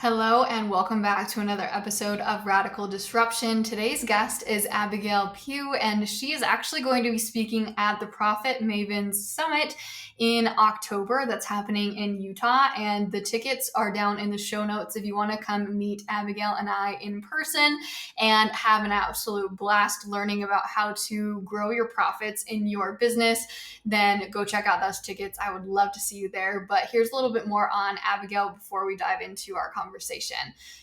Hello and welcome back to another episode of Radical Disruption. Today's guest is Abigail Peugh, and she is actually going to be speaking at the Profit Maven Summit in October. That's happening in Utah, and the tickets are down in the show notes if you want to come meet Abigail and I in person and have an absolute blast learning about how to grow your profits in your business. Then go check out those tickets. I would love to see you there. But here's a little bit more on Abigail before we dive into our conversation.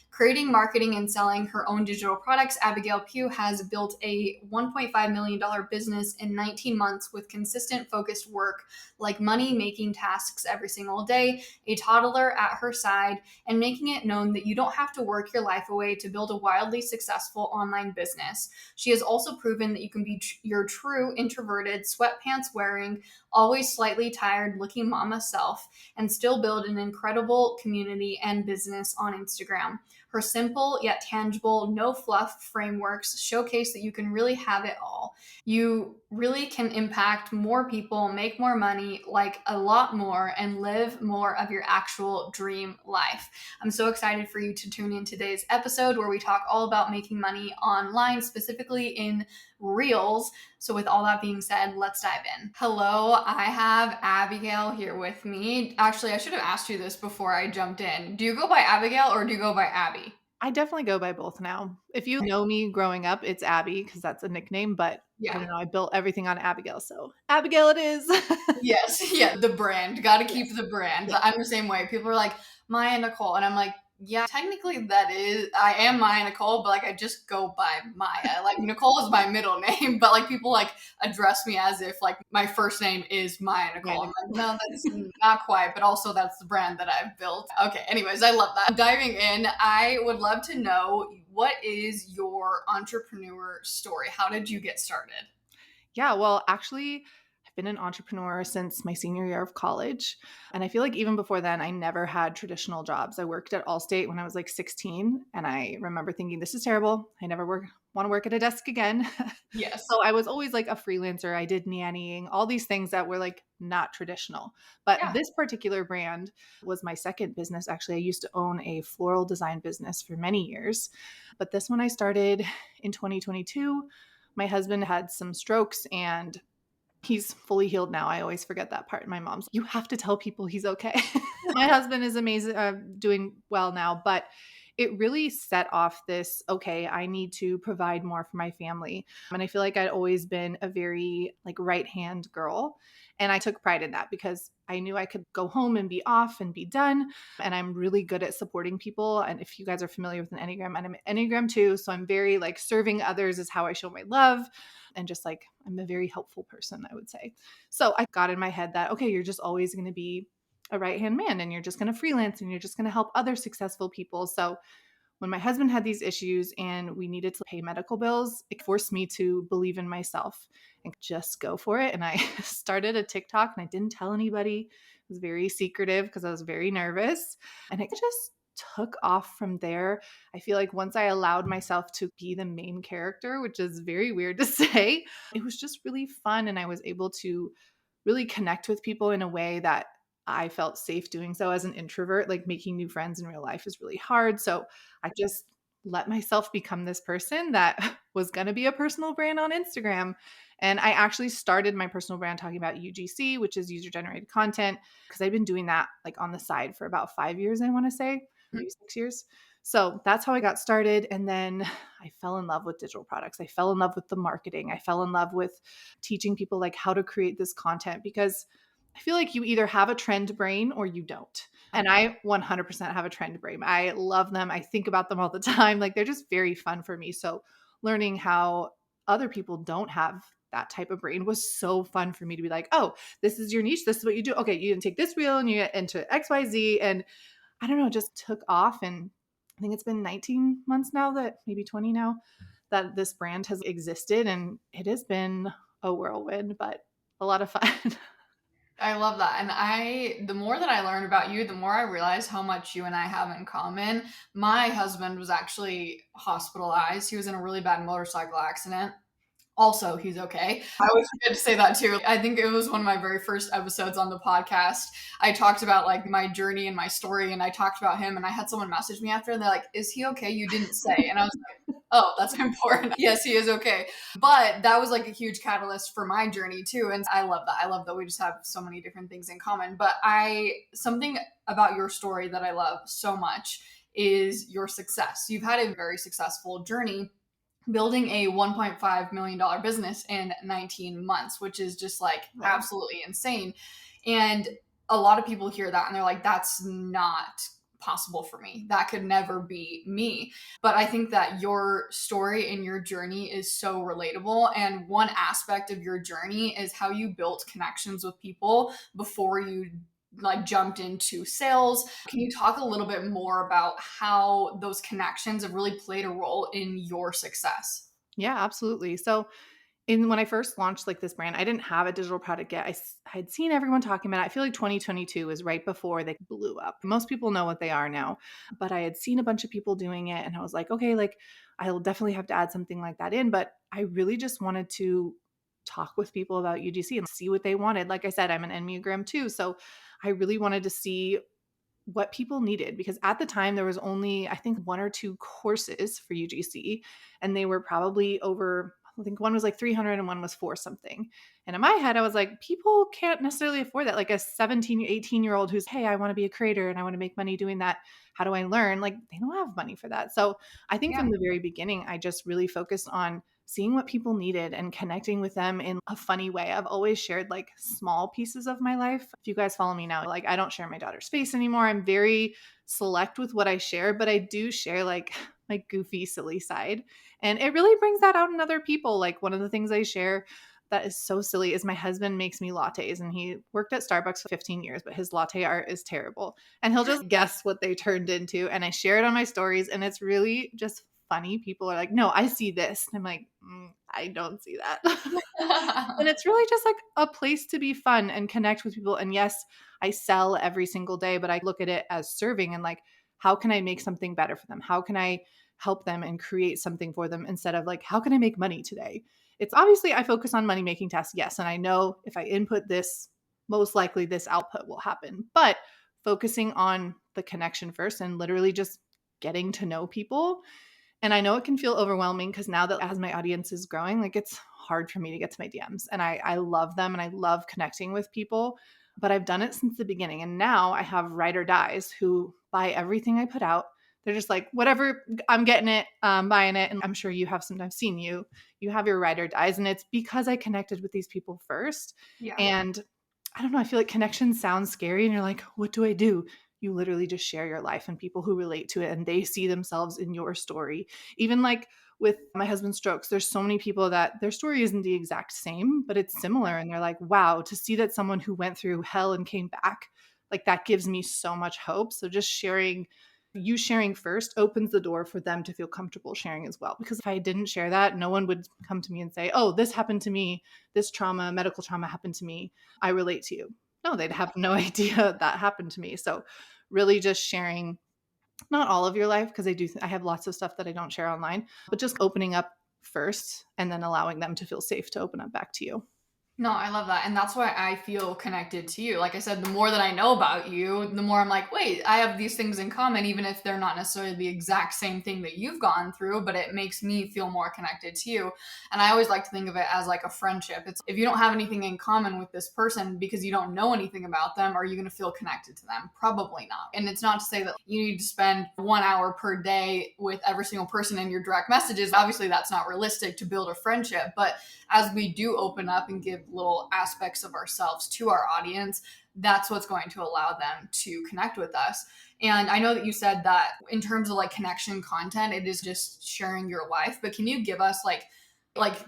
Creating, marketing, and selling her own digital products, Abigail Peugh has built a $1.5 million business in 19 months with consistent, focused work like money-making tasks every single day, a toddler at her side, and making it known that you don't have to work your life away to build a wildly successful online business. She has also proven that you can be your true introverted, sweatpants-wearing, always slightly tired-looking mama self and still build an incredible community and business on Instagram. Her simple yet tangible, no fluff frameworks showcase that you can really have it all. You really can impact more people, make more money, like a lot more, and live more of your actual dream life. I'm so excited for you to tune in today's episode where we talk all about making money online, specifically in Reels. So with all that being said, let's dive in. Hello, I have Abigail here with me. Actually, I should have asked you this before I jumped in. Do you go by Abigail or do you go by Abby? I definitely go by both now. If you know me growing up, it's Abby because that's a nickname, but I Yeah. don't know, I built everything on Abigail, so Abigail it is. Yes. Yeah. The brand. Got to keep Yes. the brand. Yeah. I'm the same way. People are like, Maya Nicole. And I'm like, yeah, technically I am Maya Nicole, but like I just go by Maya. Like Nicole is my middle name, but like people like address me as if like my first name is Maya Right. Nicole. I'm like, no, that's not quite, but also that's the brand that I've built. Okay. Anyways, I love that. Diving in, I would love to know, what is your entrepreneur story? How did you get started? Yeah, well, actually, I've been an entrepreneur since my senior year of college. And I feel like even before then, I never had traditional jobs. I worked at Allstate when I was like 16. And I remember thinking, this is terrible. I never want to work at a desk again. Yes. So I was always like a freelancer. I did nannying, all these things that were like not traditional. But Yeah. this particular brand was my second business. Actually, I used to own a floral design business for many years. But this one I started in 2022. My husband had some strokes and he's fully healed now. I always forget that part. My mom's, you have to tell people he's okay. My husband is amazing, doing well now, but it really set off this, okay, I need to provide more for my family. And I feel like I'd always been a very like right hand girl. And I took pride in that because I knew I could go home and be off and be done. And I'm really good at supporting people. And if you guys are familiar with an Enneagram, and I'm an Enneagram too. So I'm very like serving others is how I show my love. And just like, I'm a very helpful person, I would say. So I got in my head that, okay, you're just always going to be a right hand man and you're just going to freelance and you're just going to help other successful people. So when my husband had these issues and we needed to pay medical bills, it forced me to believe in myself and just go for it. And I started a TikTok and I didn't tell anybody. It was very secretive because I was very nervous. And it just took off from there. I feel like once I allowed myself to be the main character, which is very weird to say, it was just really fun. And I was able to really connect with people in a way that I felt safe doing so as an introvert. Like making new friends in real life is really hard. So I just let myself become this person that was going to be a personal brand on Instagram. And I actually started my personal brand talking about UGC, which is user generated content, because I've been doing that like on the side for about 5 years, I want to say, maybe 6 years. So that's how I got started. And then I fell in love with digital products. I fell in love with the marketing. I fell in love with teaching people like how to create this content because I feel like you either have a trend brain or you don't. And I 100% have a trend brain. I love them. I think about them all the time. Like they're just very fun for me. So learning how other people don't have that type of brain was so fun for me to be like, oh, this is your niche. This is what you do. Okay, you can take this reel and you get into XYZ. And I don't know, it just took off. And I think it's been 19 months now, that maybe 20 now, that this brand has existed. And it has been a whirlwind, but a lot of fun. I love that. And the more that I learn about you, the more I realize how much you and I have in common. My husband was actually hospitalized. He was in a really bad motorcycle accident. Also, he's okay. I always forget to say that too. I think it was one of my very first episodes on the podcast. I talked about like my journey and my story, and I talked about him, and I had someone message me after, and they're like, "Is he okay? You didn't say." And I was like, "Oh, that's important. Yes, he is okay." But that was like a huge catalyst for my journey too, and I love that. I love that we just have so many different things in common. But something about your story that I love so much is your success. You've had a very successful journey building a $1.5 million business in 19 months, which is just like Wow. absolutely insane. And a lot of people hear that and they're like, that's not possible for me. That could never be me. But I think that your story and your journey is so relatable. And one aspect of your journey is how you built connections with people before you like jumped into sales. Can you talk a little bit more about how those connections have really played a role in your success? Yeah, absolutely. So when I first launched like this brand, I didn't have a digital product yet. I had seen everyone talking about it. I feel like 2022 is right before they blew up. Most people know what they are now, but I had seen a bunch of people doing it and I was like, okay, like I'll definitely have to add something like that in. But I really just wanted to talk with people about UGC and see what they wanted. Like I said, I'm an Enneagram too. So I really wanted to see what people needed because at the time there was only I think one or two courses for UGC and they were probably over I think one was like 300 and one was for something. And in my head I was like people can't necessarily afford that like a 17 18-year-old who's hey I want to be a creator and I want to make money doing that. How do I learn? Like they don't have money for that. So I think Yeah. from the very beginning I just really focused on seeing what people needed and connecting with them in a funny way. I've always shared like small pieces of my life. If you guys follow me now, like I don't share my daughter's face anymore. I'm very select with what I share, but I do share like my goofy, silly side. And it really brings that out in other people. Like one of the things I share that is so silly is my husband makes me lattes and he worked at Starbucks for 15 years, but his latte art is terrible. And he'll just guess what they turned into. And I share it on my stories and it's really just funny. People are like, no, I see this. And I'm like, I don't see that. And it's really just like a place to be fun and connect with people. And yes, I sell every single day, but I look at it as serving and like, how can I make something better for them? How can I help them and create something for them instead of like, how can I make money today? It's obviously I focus on money making tasks. Yes. And I know if I input this, most likely this output will happen. But focusing on the connection first and literally just getting to know people and I know it can feel overwhelming because now that as my audience is growing, like it's hard for me to get to my DMs. And I love them and I love connecting with people. But I've done it since the beginning. And now I have ride or dies who buy everything I put out. They're just like, whatever, I'm getting it, buying it. And I'm sure you have sometimes seen you have your ride or dies. And it's because I connected with these people first. Yeah. And I don't know, I feel like connection sounds scary. And you're like, what do I do? You literally just share your life and people who relate to it and they see themselves in your story. Even like with my husband's strokes, there's so many people that their story isn't the exact same, but it's similar. And they're like, wow, to see that someone who went through hell and came back, like that gives me so much hope. So just sharing first opens the door for them to feel comfortable sharing as well. Because if I didn't share that, no one would come to me and say, oh, this happened to me. This trauma, medical trauma happened to me. I relate to you. No, they'd have no idea that happened to me. So really just sharing not all of your life because I have lots of stuff that I don't share online, but just opening up first and then allowing them to feel safe to open up back to you. No, I love that. And that's why I feel connected to you. Like I said, the more that I know about you, the more I'm like, wait, I have these things in common, even if they're not necessarily the exact same thing that you've gone through, but it makes me feel more connected to you. And I always like to think of it as like a friendship. It's if you don't have anything in common with this person because you don't know anything about them, are you going to feel connected to them? Probably not. And it's not to say that you need to spend 1 hour per day with every single person in your direct messages. Obviously, that's not realistic to build a friendship, but as we do open up and give little aspects of ourselves to our audience, that's what's going to allow them to connect with us. And I know that you said that in terms of like connection content, it is just sharing your life, but can you give us like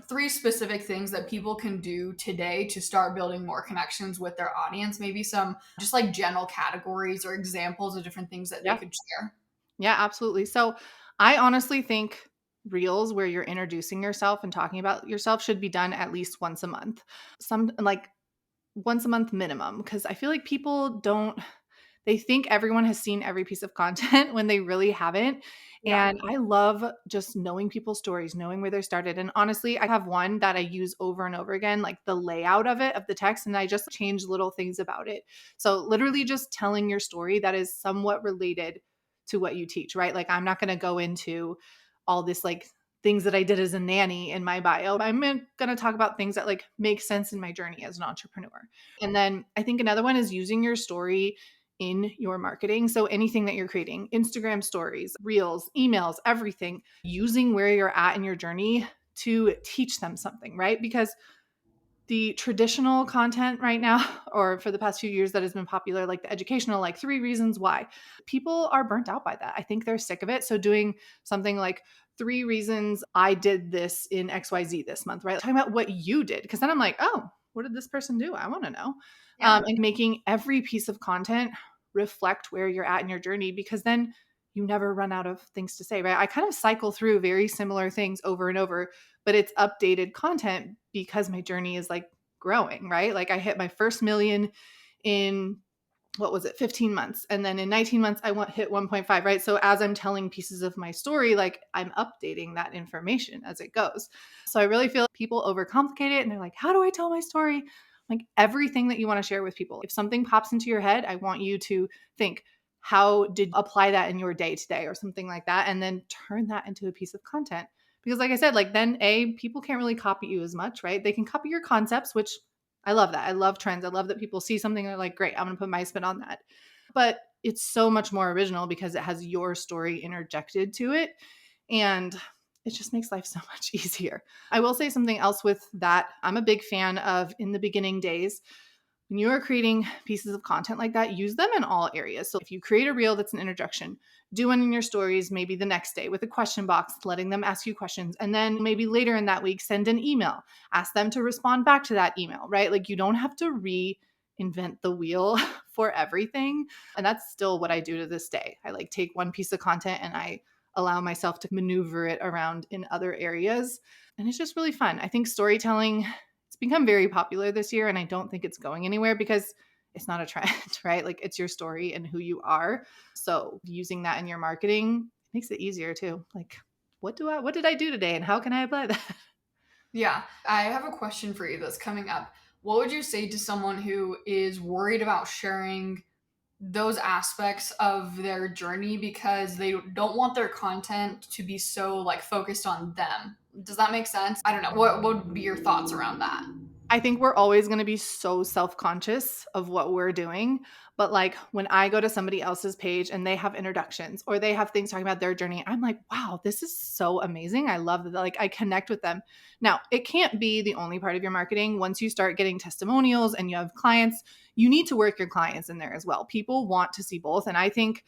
three specific things that people can do today to start building more connections with their audience? Maybe some just like general categories or examples of different things that they Yeah. could share. Yeah, absolutely. So I honestly think reels where you're introducing yourself and talking about yourself should be done at least once a month. Some like once a month minimum because I feel like people don't They think everyone has seen every piece of content when they really haven't. Yeah. And I love just knowing people's stories, knowing where they started. And honestly, I have one that I use over and over again, like the layout of it, of the text, and I just change little things about it. So literally just telling your story that is somewhat related to what you teach, right? Like I'm not going to go into all this like things that I did as a nanny in my bio. I'm going to talk about things that like make sense in my journey as an entrepreneur. And then I think another one is using your story in your marketing. So anything that you're creating, Instagram stories, reels, emails, everything, using where you're at in your journey to teach them something, right? Because the traditional content right now, or for the past few years that has been popular, like the educational, like 3 reasons why, people are burnt out by that. I think they're sick of it. So doing something like 3 reasons I did this in XYZ this month, right? Talking about what you did. Because then I'm like, oh, what did this person do? I want to know. Yeah. And making every piece of content reflect where you're at in your journey, because then you never run out of things to say, right? I kind of cycle through very similar things over and over, but it's updated content because my journey is like growing, right? Like I hit my first million in what was it, 15 months. And then in 19 months, I hit 1.5, right? So as I'm telling pieces of my story, like I'm updating that information as it goes. So I really feel people overcomplicate it and they're like, how do I tell my story? Like everything that you want to share with people. If something pops into your head, I want you to think, how did you apply that in your day today or something like that? And then turn that into a piece of content. Because like I said, like then people can't really copy you as much, right? They can copy your concepts, which I love that. I love trends. I love that people see something and they're like, great, I'm going to put my spin on that. But it's so much more original because it has your story interjected to it. And it just makes life so much easier. I will say something else with that. I'm a big fan of in the beginning days, when you are creating pieces of content like that, use them in all areas. So if you create a reel that's an introduction, do one in your stories maybe the next day with a question box, letting them ask you questions. And then maybe later in that week, send an email, ask them to respond back to that email, right? Like you don't have to reinvent the wheel for everything. And that's still what I do to this day. I like take one piece of content and I allow myself to maneuver it around in other areas. And it's just really fun. I think storytelling, it's become very popular this year, and I don't think it's going anywhere because it's not a trend, right? Like it's your story and who you are. So using that in your marketing makes it easier too. Like, what did I do today and how can I apply that? Yeah. I have a question for you that's coming up. What would you say to someone who is worried about sharing those aspects of their journey because they don't want their content to be so like focused on them? Does that make sense? I don't know. What would be your thoughts around that? I think we're always going to be so self-conscious of what we're doing. But like when I go to somebody else's page and they have introductions or they have things talking about their journey, I'm like, wow, this is so amazing. I love that. Like I connect with them. Now, it can't be the only part of your marketing. Once you start getting testimonials and you have clients, you need to work your clients in there as well. People want to see both. And I think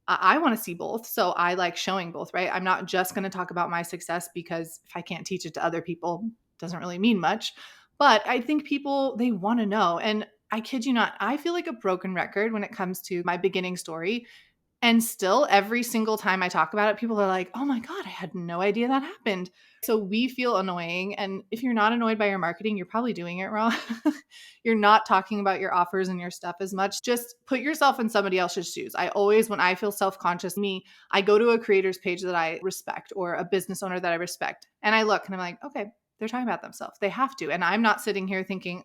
I want to see both. So I like showing both, right? I'm not just going to talk about my success because if I can't teach it to other people, it doesn't really mean much. But I think people, they want to know. And I kid you not, I feel like a broken record when it comes to my beginning story. And still, every single time I talk about it, people are like, oh my God, I had no idea that happened. So we feel annoying. And if you're not annoyed by your marketing, you're probably doing it wrong. You're not talking about your offers and your stuff as much. Just put yourself in somebody else's shoes. I always, when I feel self-conscious, I go to a creator's page that I respect or a business owner that I respect. And I look and I'm like, okay, they're talking about themselves. They have to. And I'm not sitting here thinking,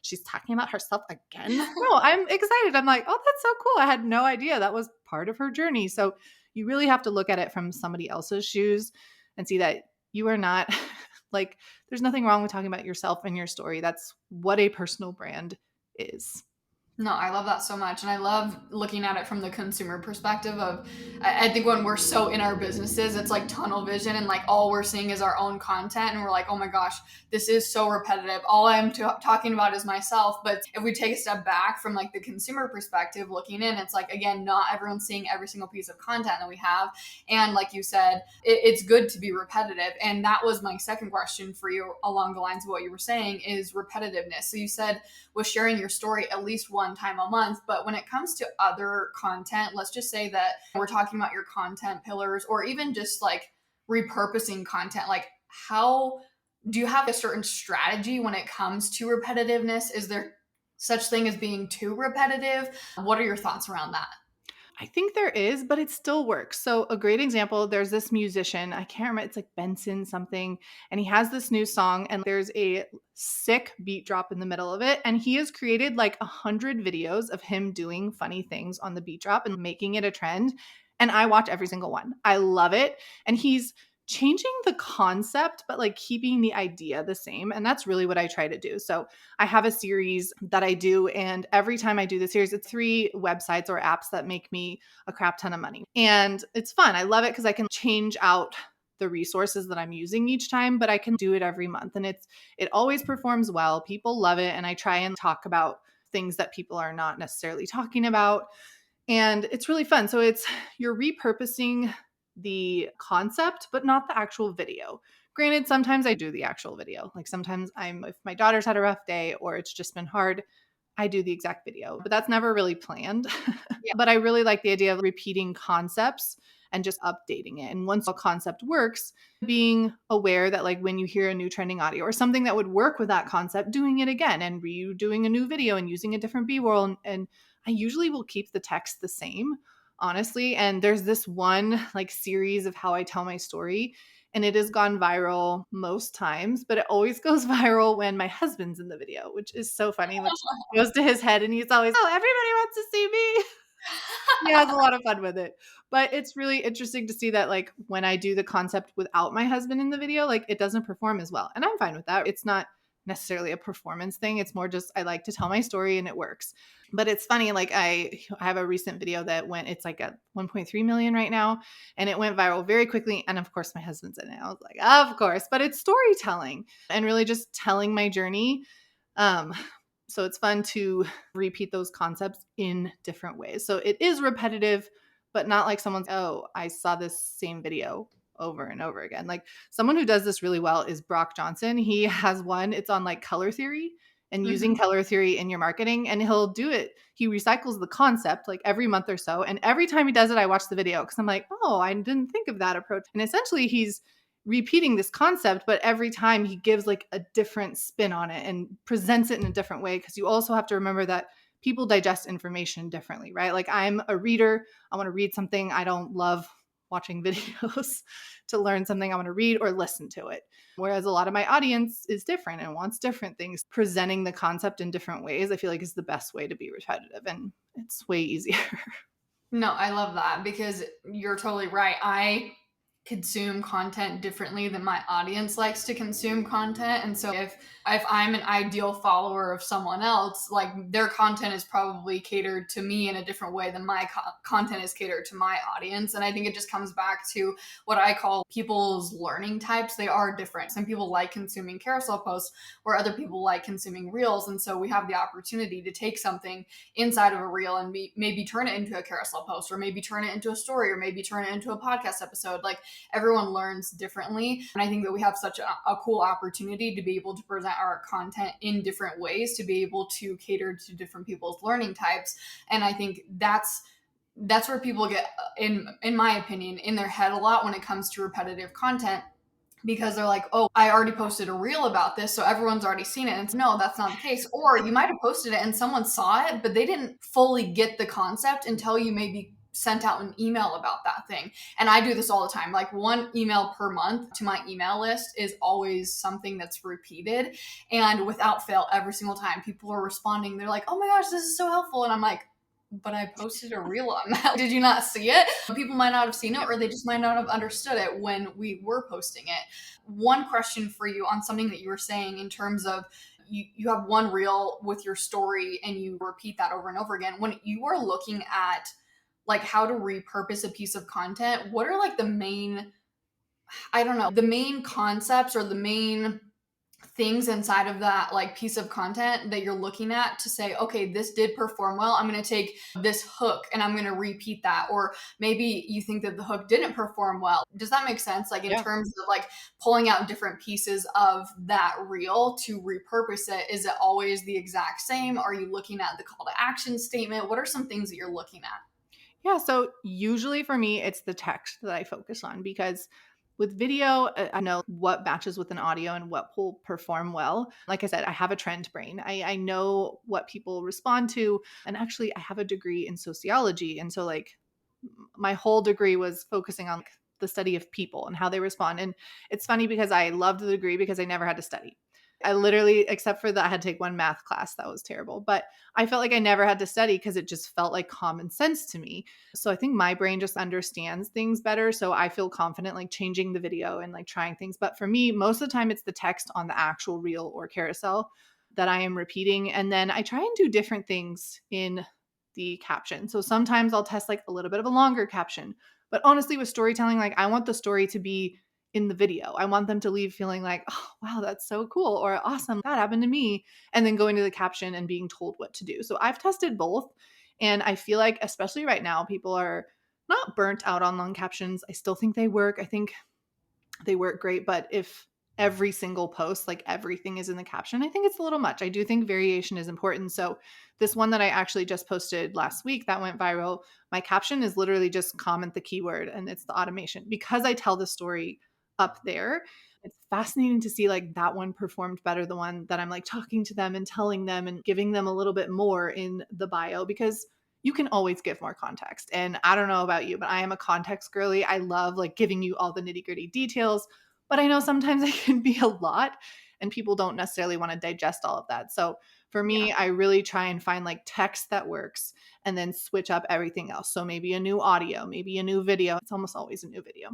she's talking about herself again. No, I'm excited. I'm like, oh, that's so cool. I had no idea that was part of her journey. So you really have to look at it from somebody else's shoes and see that you are not like, there's nothing wrong with talking about yourself and your story. That's what a personal brand is. No, I love that so much. And I love looking at it from the consumer perspective of, I think when we're so in our businesses, it's like tunnel vision and like all we're seeing is our own content. And we're like, oh my gosh, this is so repetitive. All I'm talking about is myself. But if we take a step back from like the consumer perspective looking in, it's like, again, not everyone's seeing every single piece of content that we have. And like you said, it's good to be repetitive. And that was my second question for you along the lines of what you were saying is repetitiveness. So you said with sharing your story at least one time a month. But when it comes to other content, let's just say that we're talking about your content pillars or even just like repurposing content, like how do you have a certain strategy when it comes to repetitiveness? Is there such thing as being too repetitive? What are your thoughts around that? I think there is, but it still works. So, a great example, there's this musician, I can't remember, it's like Benson something, and he has this new song, and there's a sick beat drop in the middle of it. And he has created like 100 videos of him doing funny things on the beat drop and making it a trend. And I watch every single one. I love it. And he's changing the concept, but like keeping the idea the same. And that's really what I try to do. So, I have a series that I do, and every time I do the series, it's 3 websites or apps that make me a crap ton of money. And it's fun. I love it because I can change out the resources that I'm using each time, but I can do it every month. And it always performs well. People love it. And I try and talk about things that people are not necessarily talking about. And it's really fun. So you're repurposing the concept, but not the actual video. Granted, sometimes I do the actual video. Like sometimes if my daughter's had a rough day or it's just been hard, I do the exact video, but that's never really planned. Yeah. But I really like the idea of repeating concepts and just updating it. And once a concept works, being aware that like when you hear a new trending audio or something that would work with that concept, doing it again and redoing a new video and using a different B-roll. And I usually will keep the text the same, honestly. And there's this one like series of how I tell my story, and it has gone viral most times, but it always goes viral when my husband's in the video, which is so funny. Which goes to his head, and he's always, "Oh, everybody wants to see me." He has a lot of fun with it. But it's really interesting to see that like when I do the concept without my husband in the video, like it doesn't perform as well. And I'm fine with that. It's not necessarily a performance thing. It's more just I like to tell my story and it works. But it's funny, like I have a recent video that it's like at 1.3 million right now, and it went viral very quickly. And of course, my husband's in it. I was like, of course, but it's storytelling and really just telling my journey. So it's fun to repeat those concepts in different ways. So it is repetitive, but not like someone's, oh, I saw this same video over and over again. Like someone who does this really well is Brock Johnson. He has one, it's on like color theory and using color theory in your marketing. And he'll do it. He recycles the concept like every month or so. And every time he does it, I watch the video because I'm like, oh, I didn't think of that approach. And essentially he's repeating this concept, but every time he gives like a different spin on it and presents it in a different way. Because you also have to remember that people digest information differently, right? Like I'm a reader. I want to read something. I don't love watching videos to learn something. I want to read or listen to it. Whereas a lot of my audience is different and wants different things. Presenting the concept in different ways, I feel like is the best way to be repetitive, and it's way easier. No, I love that because you're totally right. I consume content differently than my audience likes to consume content. And so if I'm an ideal follower of someone else, like their content is probably catered to me in a different way than my content is catered to my audience. And I think it just comes back to what I call people's learning types. They are different. Some people like consuming carousel posts where other people like consuming reels. And so we have the opportunity to take something inside of a reel and maybe turn it into a carousel post, or maybe turn it into a story, or maybe turn it into a podcast episode. Like everyone learns differently. And I think that we have such a cool opportunity to be able to present our content in different ways, to be able to cater to different people's learning types. And I think that's where people get, in my opinion, in their head a lot when it comes to repetitive content, because they're like, oh, I already posted a reel about this, so everyone's already seen it. And no, that's not the case. Or you might have posted it and someone saw it, but they didn't fully get the concept until you maybe sent out an email about that thing. And I do this all the time. Like 1 email per month to my email list is always something that's repeated. And without fail, every single time people are responding, they're like, oh my gosh, this is so helpful. And I'm like, but I posted a reel on that. Did you not see it? People might not have seen it, or they just might not have understood it when we were posting it. One question for you on something that you were saying in terms of you have one reel with your story and you repeat that over and over again. When you are looking at like how to repurpose a piece of content, what are like the main, I don't know, the main concepts or the main things inside of that like piece of content that you're looking at to say, okay, this did perform well. I'm going to take this hook and I'm going to repeat that. Or maybe you think that the hook didn't perform well. Does that make sense? Like in terms of like pulling out different pieces of that reel to repurpose it, is it always the exact same? Are you looking at the call to action statement? What are some things that you're looking at? Yeah, so usually for me, it's the text that I focus on, because With video, I know what matches with an audio and what will perform well. Like I said, I have a trend brain. I know what people respond to. And actually, I have a degree in sociology. And so, like, my whole degree was focusing on like, the study of people and how they respond. And it's funny because I loved the degree because I never had to study. I literally, except for that, I had to take one math class. That was terrible. But I felt like I never had to study because it just felt like common sense to me. So I think my brain just understands things better. So I feel confident like changing the video and like trying things. But for me, most of the time, it's the text on the actual reel or carousel that I am repeating. And then I try and do different things in the caption. So sometimes I'll test like a little bit of a longer caption. But honestly, with storytelling, like I want the story to be in the video. I want them to leave feeling like, oh, wow, that's so cool or awesome. That happened to me. And then going to the caption and being told what to do. So I've tested both. And I feel like, especially right now, people are not burnt out on long captions. I still think they work. I think they work great. But if every single post, like everything is in the caption, I think it's a little much. I do think variation is important. So this one that I actually just posted last week that went viral, my caption is literally just comment the keyword and it's the automation because I tell the story up there. It's fascinating to see like that one performed better, the one that I'm like talking to them and telling them and giving them a little bit more in the bio because you can always give more context. And I don't know about you, but I am a context girly. I love like giving you all the nitty-gritty details, but I know sometimes it can be a lot and people don't necessarily want to digest all of that. So for Yeah. me, I really try and find like text that works and then switch up everything else. So maybe a new audio, maybe a new video. It's almost always a new video.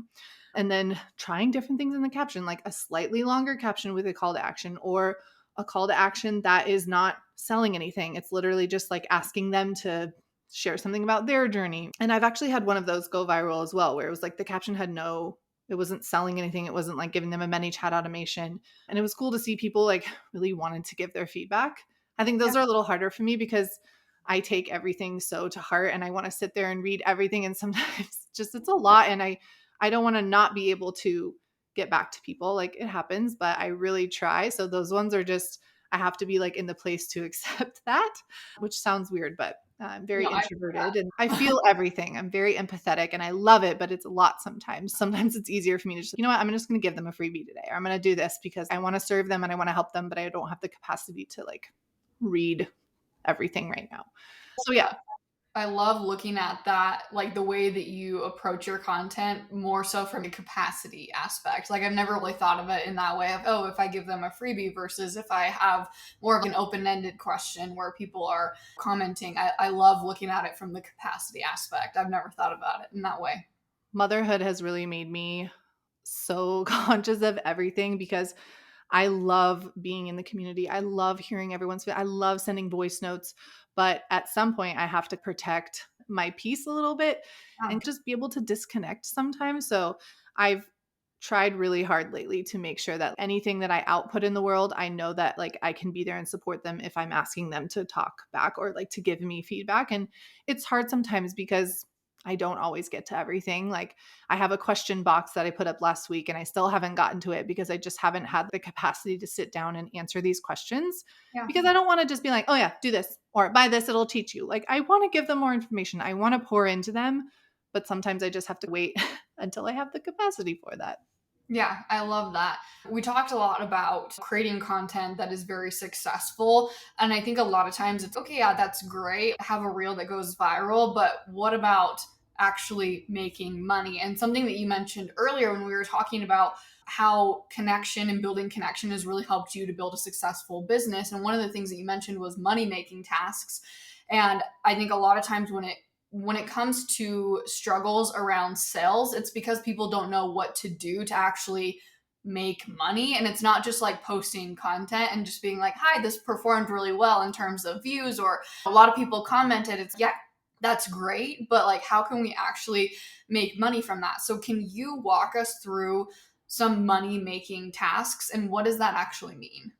And then trying different things in the caption, like a slightly longer caption with a call to action or a call to action that is not selling anything. It's literally just like asking them to share something about their journey. And I've actually had one of those go viral as well, where it was like the caption had it wasn't selling anything. It wasn't like giving them a many chat automation. And it was cool to see people like really wanted to give their feedback. I think those Yeah. are a little harder for me because I take everything so to heart and I want to sit there and read everything. And sometimes just it's a lot. And I don't want to not be able to get back to people. Like it happens, but I really try. So those ones are just, I have to be like in the place to accept that, which sounds weird, but I'm very No, I introverted and I feel everything. I'm very empathetic and I love it, but it's a lot sometimes. Sometimes it's easier for me to just, you know what, I'm just going to give them a freebie today. Or I'm going to do this because I want to serve them and I want to help them, but I don't have the capacity to like read everything right now. So yeah, I love looking at that, like the way that you approach your content more so from a capacity aspect. Like I've never really thought of it in that way of, oh, if I give them a freebie versus if I have more of an open-ended question where people are commenting. I love looking at it from the capacity aspect. I've never thought about it in that way. motherhood has really made me so conscious of everything because I love being in the community. I love hearing I love sending voice notes, but at some point I have to protect my peace a little bit Yeah. and just be able to disconnect sometimes. So I've tried really hard lately to make sure that anything that I output in the world, I know that like I can be there and support them if I'm asking them to talk back or like to give me feedback. And it's hard sometimes because I don't always get to everything. Like I have a question box that I put up last week and I still haven't gotten to it because I just haven't had the capacity to sit down and answer these questions Yeah. because I don't want to just be like, oh yeah, do this or buy this, it'll teach you. Like I want to give them more information. I want to pour into them, but sometimes I just have to wait until I have the capacity for that. Yeah, I love that. We talked a lot about creating content that is very successful. And I think a lot of times it's okay, yeah, that's great. Have a reel that goes viral, but what about actually making money? And something that you mentioned earlier when we were talking about how connection and building connection has really helped you to build a successful business. And one of the things that you mentioned was money making tasks. And I think a lot of times when it comes to struggles around sales, it's because people don't know what to do to actually make money. And it's not just like posting content and just being like, hi, this performed really well in terms of views, or a lot of people commented. It's, yeah, that's great. But like, how can we actually make money from that? So, can you walk us through some money making tasks and what does that actually mean?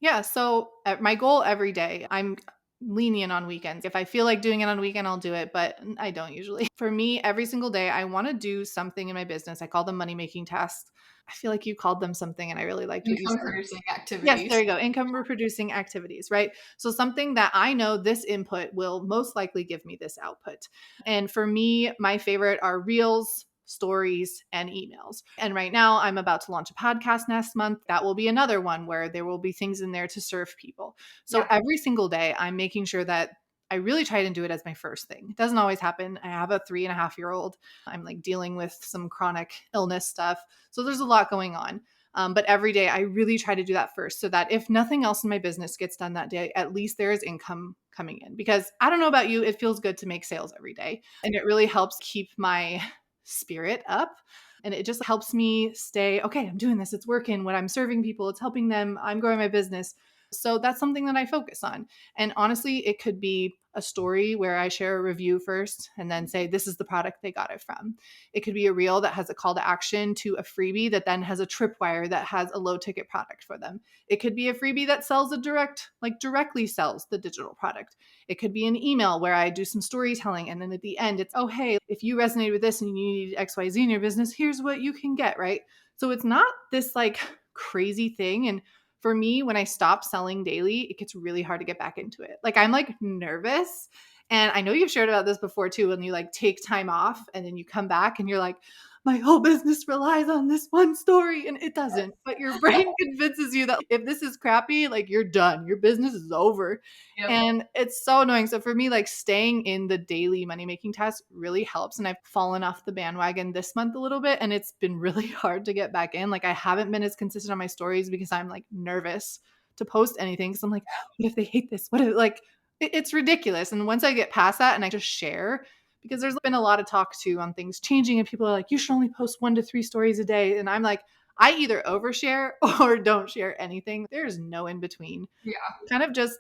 Yeah. So my goal every day, I'm lenient on weekends. If I feel like doing it on a weekend, I'll do it, but I don't usually. For me, every single day, I want to do something in my business. I call them money making tasks. I feel like you called them something and I really liked what you Income said. producing Yes, activities. there you go. Income producing activities, right? So something that I know this input will most likely give me this output. And for me, my favorite are reels, stories, and emails. And right now I'm about to launch a podcast next month. That will be another one where there will be things in there to serve people. So Yeah. every single day I'm making sure that I really try to do it as my first thing. It doesn't always happen. I have a 3.5-year-old. I'm like dealing with some chronic illness stuff. So there's a lot going on. But every day I really try to do that first so that if nothing else in my business gets done that day, at least there is income coming in. Because I don't know about you, it feels good to make sales every day. And it really helps keep my spirit up. And it just helps me stay, okay, I'm doing this. It's working. When I'm serving people, it's helping them. I'm growing my business. So that's something that I focus on. And honestly, it could be a story where I share a review first and then say, this is the product they got it from. It could be a reel that has a call to action to a freebie that then has a tripwire that has a low ticket product for them. It could be a freebie that sells directly sells the digital product. It could be an email where I do some storytelling. And then at the end, it's, oh, hey, if you resonate with this and you need XYZ in your business, here's what you can get, right? So it's not this like crazy thing. And for me, when I stop selling daily, it gets really hard to get back into it. Like I'm like nervous. And I know you've shared about this before too, when you like take time off and then you come back and you're like, my whole business relies on this one story. And it doesn't. But your brain convinces you that if this is crappy, like you're done. Your business is over. Yep. And it's so annoying. So for me, like staying in the daily money making task really helps. And I've fallen off the bandwagon this month a little bit. And it's been really hard to get back in. Like I haven't been as consistent on my stories because I'm like nervous to post anything. So I'm like, what if they hate this? What if like it's ridiculous. And once I get past that and I just share, because there's been a lot of talk too on things changing and people are like, you should only post 1 to 3 stories a day. And I'm like, I either overshare or don't share anything. There's no in between. Yeah. Kind of just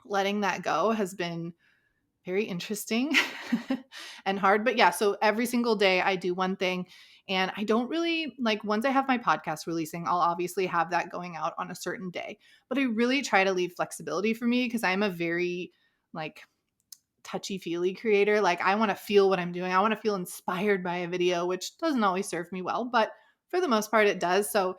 letting that go has been very interesting and hard. But yeah, so every single day I do one thing. And I don't really like once I have my podcast releasing, I'll obviously have that going out on a certain day. But I really try to leave flexibility for me because I'm a very like touchy-feely creator. Like I want to feel what I'm doing. I want to feel inspired by a video, which doesn't always serve me well, but for the most part it does. So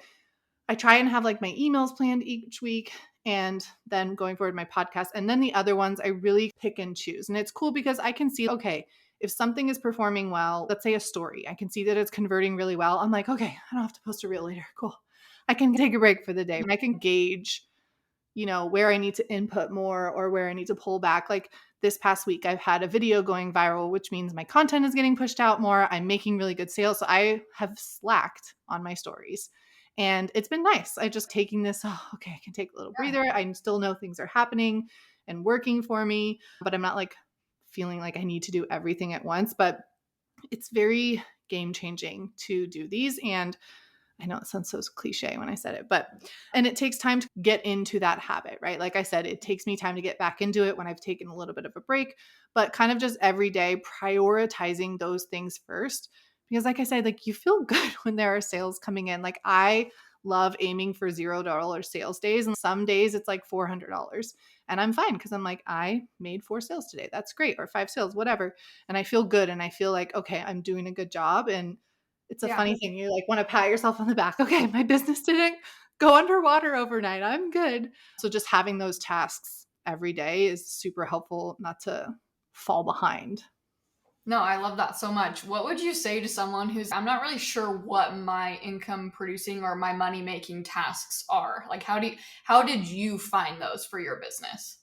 I try and have like my emails planned each week and then going forward my podcast. And then the other ones I really pick and choose. And it's cool because I can see, okay, if something is performing well, let's say a story, I can see that it's converting really well. I'm like, okay, I don't have to post a reel later. Cool. I can take a break for the day. And I can gauge, where I need to input more or where I need to pull back. Like this past week, I've had a video going viral, which means my content is getting pushed out more. I'm making really good sales. So I have slacked on my stories. And it's been nice. I just taking this, oh, okay, I can take a little breather. I still know things are happening and working for me, but I'm not like feeling like I need to do everything at once. But it's very game changing to do these. And I know it sounds so cliche when I said it, and it takes time to get into that habit, right? Like I said, it takes me time to get back into it when I've taken a little bit of a break, but kind of just every day prioritizing those things first. Because like I said, like you feel good when there are sales coming in. Like I love aiming for $0 sales days. And some days it's like $400 and I'm fine. Cause I'm like, I made 4 sales today. That's great. Or 5 sales, whatever. And I feel good. And I feel like, okay, I'm doing a good job. And it's a funny thing. You like want to pat yourself on the back. Okay, my business didn't go underwater overnight. I'm good. So just having those tasks every day is super helpful not to fall behind. No, I love that so much. What would you say to someone who's, I'm not really sure what my income producing or my money making tasks are? Like, how did you find those for your business?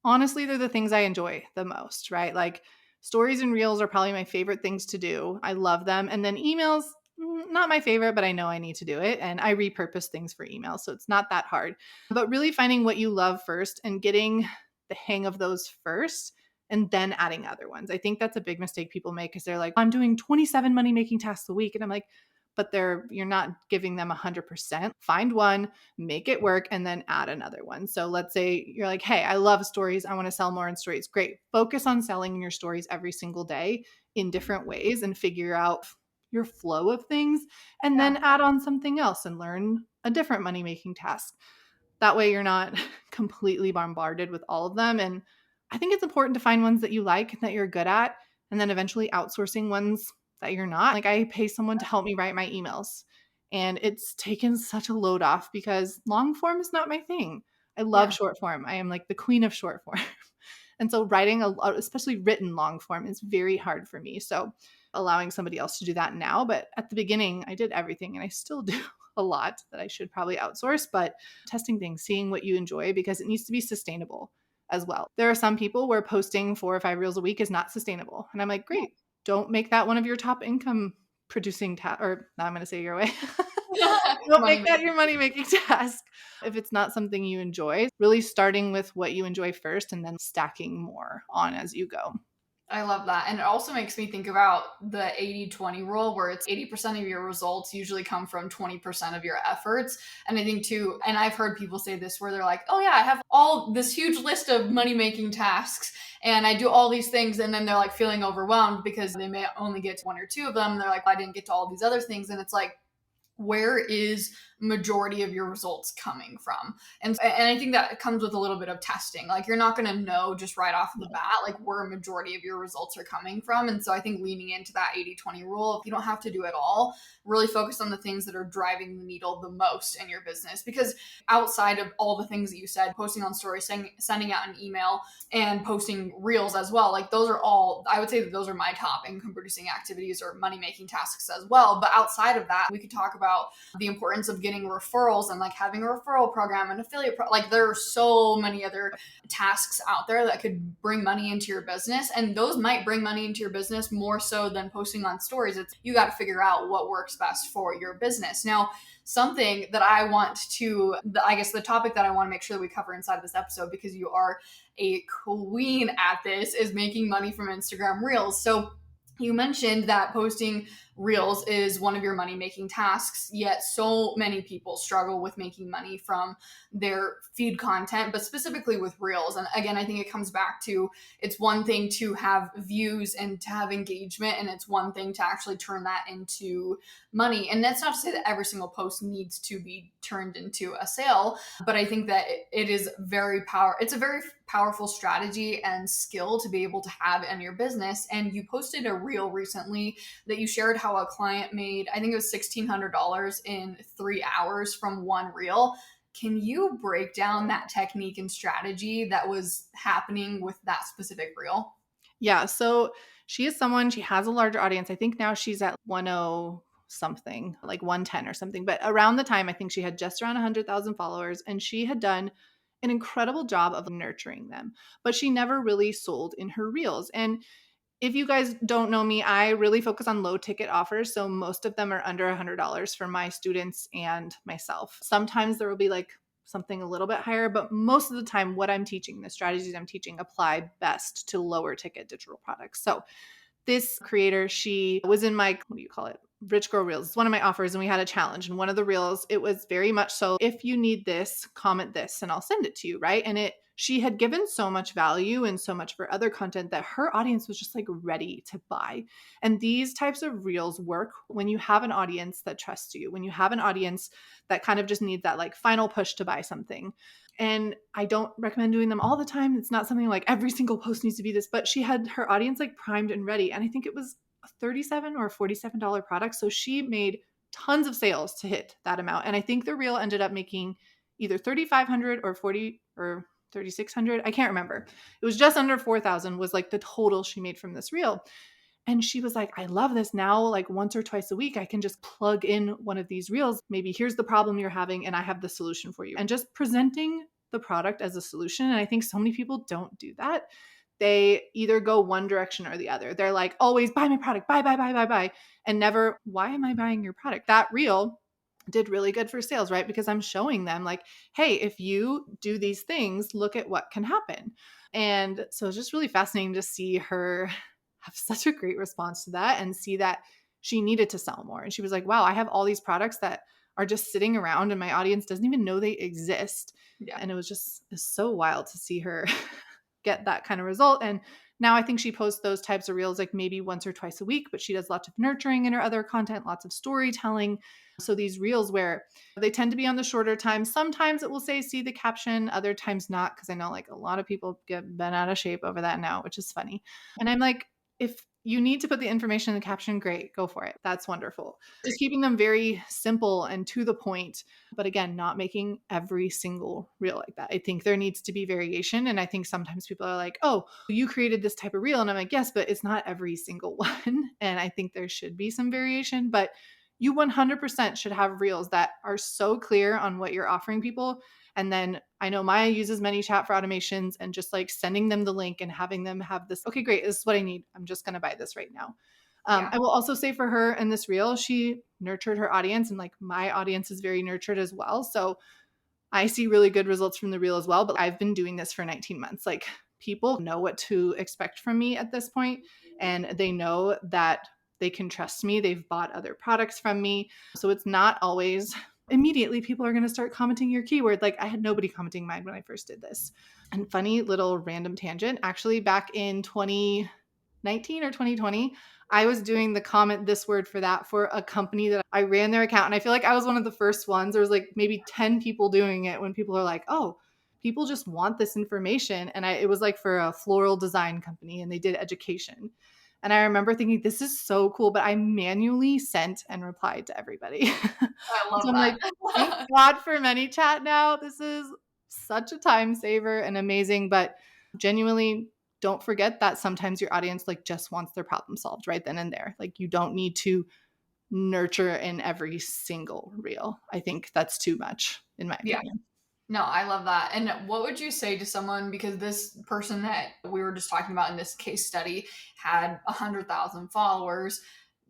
Honestly, they're the things I enjoy the most, right? Like stories and reels are probably my favorite things to do. I love them. And then emails, not my favorite, but I know I need to do it. And I repurpose things for emails. So it's not that hard. But really finding what you love first and getting the hang of those first and then adding other ones. I think that's a big mistake people make because they're like, I'm doing 27 money making tasks a week. And I'm like, but you're not giving them 100%. Find one, make it work, and then add another one. So let's say you're like, hey, I love stories. I want to sell more in stories. Great. Focus on selling your stories every single day in different ways and figure out your flow of things and then add on something else and learn a different money-making task. That way you're not completely bombarded with all of them. And I think it's important to find ones that you like and that you're good at, and then eventually outsourcing ones that you're not. Like I pay someone to help me write my emails and it's taken such a load off because long form is not my thing. I love short form. I am like the queen of short form. And so writing especially written long form is very hard for me. So allowing somebody else to do that now. But at the beginning, I did everything and I still do a lot that I should probably outsource, but testing things, seeing what you enjoy, because it needs to be sustainable as well. There are some people where posting 4 or 5 reels a week is not sustainable. And I'm like, great, don't make that one of your top income producing or no, I'm going to say your way. Don't Money make that making. your money making task. If it's not something you enjoy, really starting with what you enjoy first and then stacking more on as you go. I love that. And it also makes me think about the 80-20 rule, where it's 80% of your results usually come from 20% of your efforts. And I think too, and I've heard people say this where they're like, oh yeah, I have all this huge list of money making tasks and I do all these things. And then they're like feeling overwhelmed because they may only get to one or two of them. And they're like, I didn't get to all these other things. And it's like, where is majority of your results coming from? And I think that comes with a little bit of testing. Like, you're not going to know just right off the bat like where a majority of your results are coming from. And so I think leaning into that 80-20 rule, if you don't have to do it all, really focus on the things that are driving the needle the most in your business. Because outside of all the things that you said, posting on stories, sending out an email, and posting reels as well, like those are all, I would say that those are my top income producing activities or money making tasks as well. But outside of that, we could talk about the importance of getting referrals and like having a referral program and affiliate like there are so many other tasks out there that could bring money into your business, and those might bring money into your business more so than posting on stories. It's, you got to figure out what works best for your business. Now, something that I want to, I guess the topic that I want to make sure that we cover inside of this episode, because you are a queen at this, is making money from Instagram Reels. So you mentioned that posting reels is one of your money making tasks, yet so many people struggle with making money from their feed content, but specifically with reels. And again, I think it comes back to, it's one thing to have views and to have engagement, and it's one thing to actually turn that into money. And that's not to say that every single post needs to be turned into a sale, but I think that it is it's a very powerful strategy and skill to be able to have in your business. And you posted a reel recently that you shared how a client made, I think it was $1,600 in 3 hours from one reel. Can you break down that technique and strategy that was happening with that specific reel? Yeah. So she is someone, she has a larger audience. I think now she's at 10 something, like 110 or something. But around the time, I think she had just around 100,000 followers, and she had done an incredible job of nurturing them. But she never really sold in her reels. And if you guys don't know me, I really focus on low ticket offers. So most of them are under $100 for my students and myself. Sometimes there will be like something a little bit higher, but most of the time what I'm teaching, the strategies I'm teaching, apply best to lower ticket digital products. So this creator, she was in my, what do you call it? Rich Girl Reels. It's one of my offers, and we had a challenge. And one of the reels, it was very much so, if you need this, comment this and I'll send it to you, right? And she had given so much value and so much for other content that her audience was just like ready to buy. And these types of reels work when you have an audience that trusts you, when you have an audience that kind of just needs that like final push to buy something. And I don't recommend doing them all the time. It's not something like every single post needs to be this, but she had her audience like primed and ready. And I think it was a $37 or $47 product. So she made tons of sales to hit that amount. And I think the reel ended up making either 3,500 or 40 or 3,600. I can't remember. It was just under 4,000 was like the total she made from this reel. And she was like, I love this now. Like once or twice a week, I can just plug in one of these reels. Maybe here's the problem you're having, and I have the solution for you. And just presenting the product as a solution. And I think so many people don't do that. They either go one direction or the other. They're like, always buy my product, buy, buy, buy, buy, buy. And never, why am I buying your product? That reel did really good for sales, right? Because I'm showing them like, hey, if you do these things, look at what can happen. And so it's just really fascinating to see her have such a great response to that and see that she needed to sell more. And she was like, wow, I have all these products that are just sitting around and my audience doesn't even know they exist. Yeah. And it was just so wild to see her get that kind of result. And now I think she posts those types of reels like maybe once or twice a week, but she does lots of nurturing in her other content, lots of storytelling. So these reels where they tend to be on the shorter time, sometimes it will say, see the caption, other times not. Cause I know like a lot of people get bent out of shape over that now, which is funny. And I'm like, if you need to put the information in the caption. Great, go for it. That's wonderful. Just keeping them very simple and to the point. But again, not making every single reel like that. I think there needs to be variation. And I think sometimes people are like, oh, you created this type of reel. And I'm like, yes, but it's not every single one. And I think there should be some variation. But you 100% should have reels that are so clear on what you're offering people. And then I know Maya uses ManyChat for automations, and just like sending them the link and having them have this, okay, great, this is what I need. I'm just going to buy this right now. Yeah. I will also say for her in this reel, she nurtured her audience, and like my audience is very nurtured as well. So I see really good results from the reel as well. But I've been doing this for 19 months. Like people know what to expect from me at this point, and they know that they can trust me. They've bought other products from me. So it's not always immediately people are going to start commenting your keyword. Like I had nobody commenting mine when I first did this. And funny little random tangent, actually back in 2019 or 2020, I was doing the comment this word for that for a company that I ran their account. And I feel like I was one of the first ones. There was like maybe 10 people doing it when people are like, oh, people just want this information. And it was like for a floral design company, and they did education. And I remember thinking, this is so cool, but I manually sent and replied to everybody. I So love I'm like, thank that. God for ManyChat now. This is such a time saver and amazing. But genuinely, don't forget that sometimes your audience like just wants their problem solved right then and there. Like you don't need to nurture in every single reel. I think that's too much, in my Yeah. opinion. No, I love that. And what would you say to someone, because this person that we were just talking about in this case study had 100,000 followers.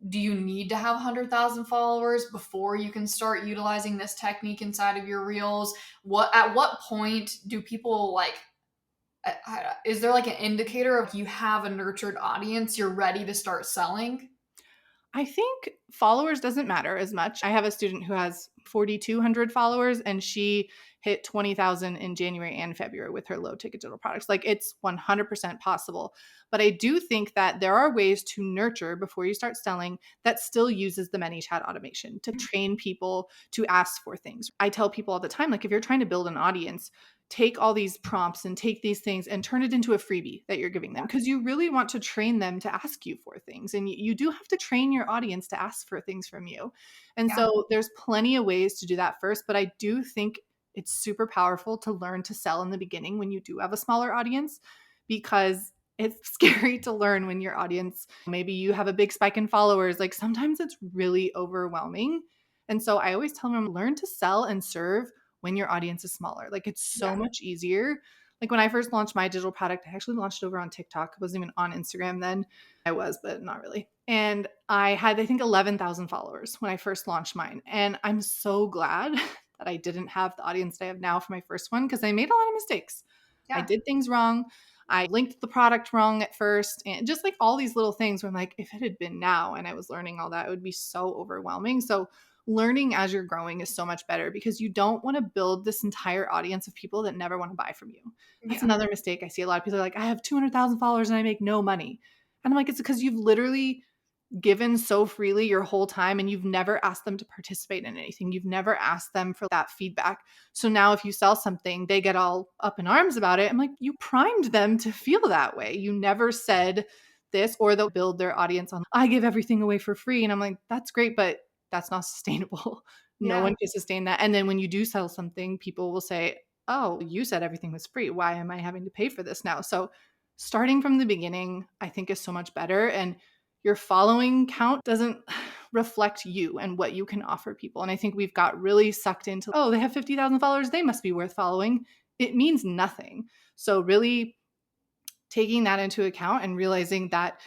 Do you need to have 100,000 followers before you can start utilizing this technique inside of your reels? At what point do people like, is there like an indicator of you have a nurtured audience, you're ready to start selling? I think followers doesn't matter as much. I have a student who has 4,200 followers, and she hit 20,000 in January and February with her low ticket digital products. Like it's 100% possible. But I do think that there are ways to nurture before you start selling that still uses the ManyChat automation to train people to ask for things. I tell people all the time, like if you're trying to build an audience, take all these prompts and take these things and turn it into a freebie that you're giving them, because you really want to train them to ask you for things. And you do have to train your audience to ask for things from you. And Yeah. so there's plenty of ways to do that first. But I do think it's super powerful to learn to sell in the beginning when you do have a smaller audience, because it's scary to learn when your audience, maybe you have a big spike in followers. Like sometimes it's really overwhelming. And so I always tell them, learn to sell and serve when your audience is smaller. Like it's so Yeah. much easier. Like when I first launched my digital product, I actually launched it over on TikTok. I wasn't even on Instagram then. I was, but not really. And I had, I think, 11,000 followers when I first launched mine. And I'm so glad that I didn't have the audience that I have now for my first one, because I made a lot of mistakes. I Yeah. did things wrong. I linked the product wrong at first. And just like all these little things where I'm like, if it had been now and I was learning all that, it would be so overwhelming. So learning as you're growing is so much better, because you don't want to build this entire audience of people that never want to buy from you. That's Yeah. another mistake I see. A lot of people are like, I have 200,000 followers and I make no money. And I'm like, it's because you've literally given so freely your whole time, and you've never asked them to participate in anything. You've never asked them for that feedback. So now if you sell something, they get all up in arms about it. I'm like, you primed them to feel that way. You never said this. Or they'll build their audience on, I give everything away for free. And I'm like, that's great, but that's not sustainable. No Yeah. one can sustain that. And then when you do sell something, people will say, oh, you said everything was free. Why am I having to pay for this now? So starting from the beginning, I think, is so much better. And your following count doesn't reflect you and what you can offer people. And I think we've got really sucked into, oh, they have 50,000 followers, they must be worth following. It means nothing. So really taking that into account and realizing that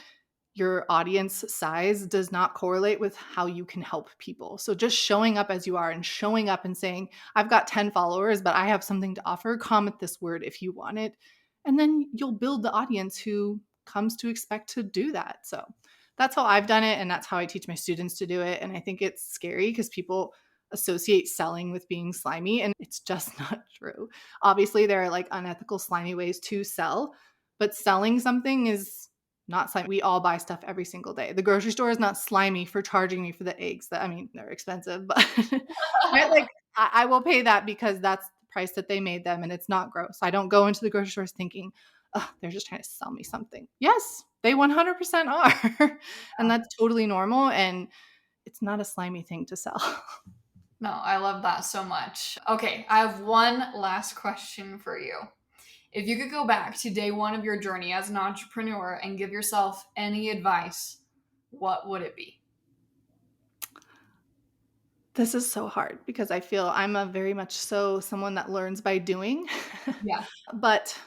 your audience size does not correlate with how you can help people. So just showing up as you are, and showing up and saying, I've got 10 followers, but I have something to offer. Comment this word if you want it. And then you'll build the audience who comes to expect to do that. So that's how I've done it. And that's how I teach my students to do it. And I think it's scary because people associate selling with being slimy, and it's just not true. Obviously, there are like unethical, slimy ways to sell, but selling something is not slimy. We all buy stuff every single day. The grocery store is not slimy for charging me for the eggs. That, I mean, they're expensive, but right, like I will pay that because that's the price that they made them, and it's not gross. I don't go into the grocery stores thinking, oh, they're just trying to sell me something. Yes, they 100% are. And that's totally normal. And it's not a slimy thing to sell. No, I love that so much. Okay, I have one last question for you. If you could go back to day one of your journey as an entrepreneur and give yourself any advice, what would it be? This is so hard because I feel I'm a very much so someone that learns by doing. Yeah. But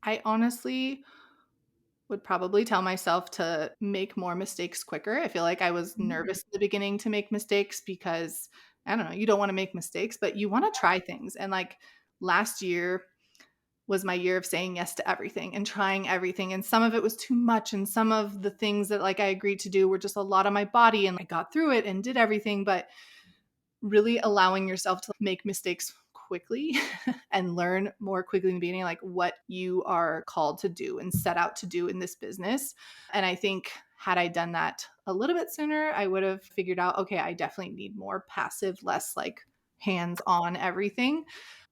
I honestly would probably tell myself to make more mistakes quicker. I feel like I was Mm. nervous in the beginning to make mistakes because I don't know, you don't want to make mistakes, but you want to try things. And like last year was my year of saying yes to everything and trying everything. And some of it was too much. And some of the things that like I agreed to do were just a lot on my body. And I got through it and did everything. But really allowing yourself to make mistakes quickly and learn more quickly in the beginning, like what you are called to do and set out to do in this business. And I think had I done that a little bit sooner, I would have figured out, okay, I definitely need more passive, less like hands on everything.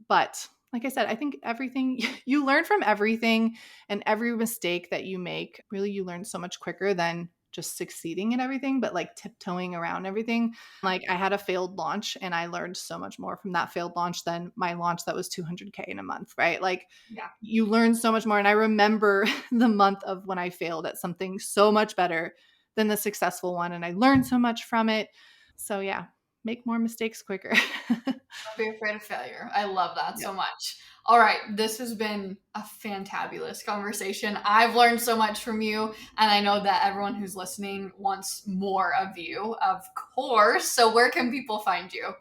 But like I said, I think everything you learn from everything, and every mistake that you make, really, you learn so much quicker than just succeeding in everything, but like tiptoeing around everything. Like I had a failed launch and I learned so much more from that failed launch than my launch that was 200K in a month, right? Like Yeah. you learn so much more. And I remember the month of when I failed at something so much better than the successful one. And I learned so much from it. So yeah, make more mistakes quicker. Don't be afraid of failure. I love that Yep. so much. All right, this has been a fantabulous conversation. I've learned so much from you, and I know that everyone who's listening wants more of you, of course. So, where can people find you?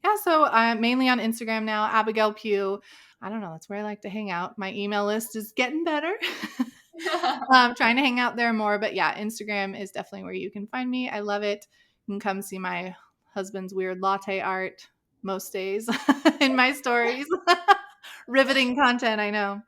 Yeah, so I'm mainly on Instagram now, Abigail Peugh. I don't know, that's where I like to hang out. My email list is getting better. Trying to hang out there more, but yeah, Instagram is definitely where you can find me. I love it. You can come see my husband's weird latte art most days in my stories. Riveting content, I know.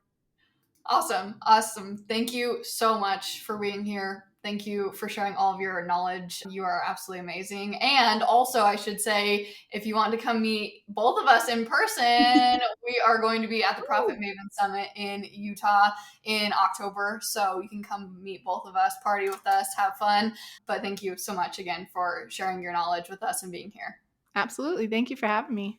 Awesome. Awesome. Thank you so much for being here. Thank you for sharing all of your knowledge. You are absolutely amazing. And also, I should say, if you want to come meet both of us in person, we are going to be at the Profit Woo! Maven Summit in Utah in October. So you can come meet both of us, party with us, have fun. But thank you so much again for sharing your knowledge with us and being here. Absolutely. Thank you for having me.